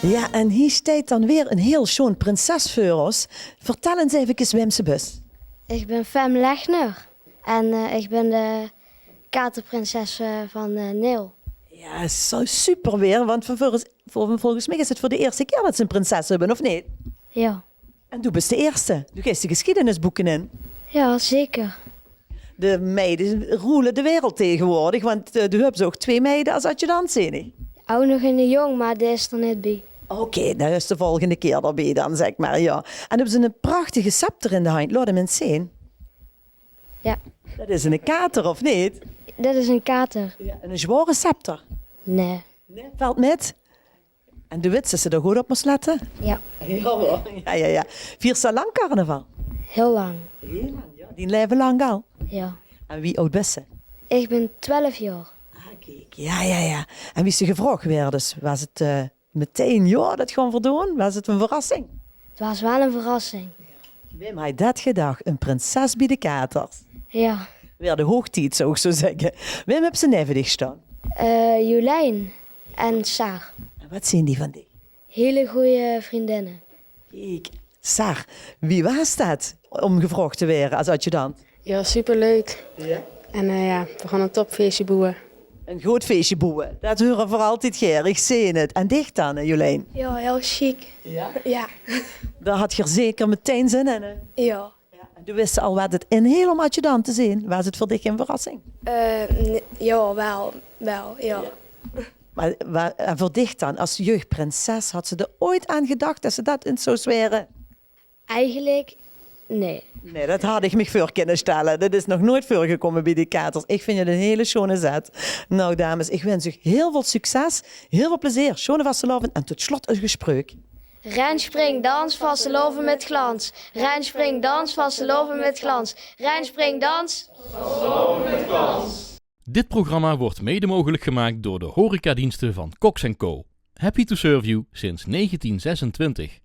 Ja, en hier staat dan weer een heel schoon prinses voor ons. Vertel eens even wem ze is. Ik ben Fem Legner en ik ben de katerprinses van Neel. Ja, zo super weer, want volgens mij is het voor de eerste keer dat ze een prinses hebben, of niet? Ja. En du bent de eerste. Du geeft de geschiedenisboeken in. Ja, zeker. De meiden roelen de wereld tegenwoordig, want du hebt ook 2 meiden als adjudant, zie je. Ook nog in de jong, maar die is er net bij. Oké, dat is de volgende keer erbij dan, zeg maar, ja. En hebben ze een prachtige scepter in de hand. Laat hem eens zien. Ja, Dat is een kater, of niet? dat is een kater. Ja. En een zware scepter. Nee. Nee, valt met. En de witse ze er goed op moest letten? Ja, Ja hoor. Ja. Vier ze lang carnaval? heel lang. Heel lang, ja. Die leven lang al. Ja. En wie oud best ze? Ik ben 12 jaar. Ah, kijk. Ja. En wie ze gevraagd werd, dus was het meteen, ja, dat gaan we doen? Was het een verrassing? Het was wel een verrassing. Wim had dat gedacht, een prinses bij de katers. Ja. Weer de hoogtijd, zou ik zo zeggen. Wim heb ze neven dicht staan. Jolijn en Saar. En wat zien die van die? Hele goede vriendinnen. Kijk, Sar, wie was dat om gevraagd te worden als adjudant? Ja, superleuk. Ja. En we gaan een topfeestje boeien. Een groot feestje boeien. Dat horen voor altijd geer. Ik zie het. En dicht dan, hè, Jolijn? Ja, heel chic. Ja. Ja. Daar had je er zeker meteen zin in, hè? Ja. Ja. En toen wist ze al wat het inheel om adjudant te zien. Was het voor dich een verrassing? Ja, wel, ja. Maar en voor dich dan, als jeugdprinses, had ze er ooit aan gedacht dat ze dat in zou zweren? Eigenlijk, nee. Nee, dat had ik me voor kunnen stellen. Dat is nog nooit voorgekomen bij die katers. Ik vind het een hele schone zet. Nou, dames, ik wens u heel veel succes, heel veel plezier, schone vastelovend en tot slot een gesprek. Ren, spring, dans, vasteloven met glans. Ren, spring, dans, vasteloven met glans. Ren, spring, dans. Dit programma wordt mede mogelijk gemaakt door de horecadiensten van Cox & Co. Happy to serve you sinds 1926.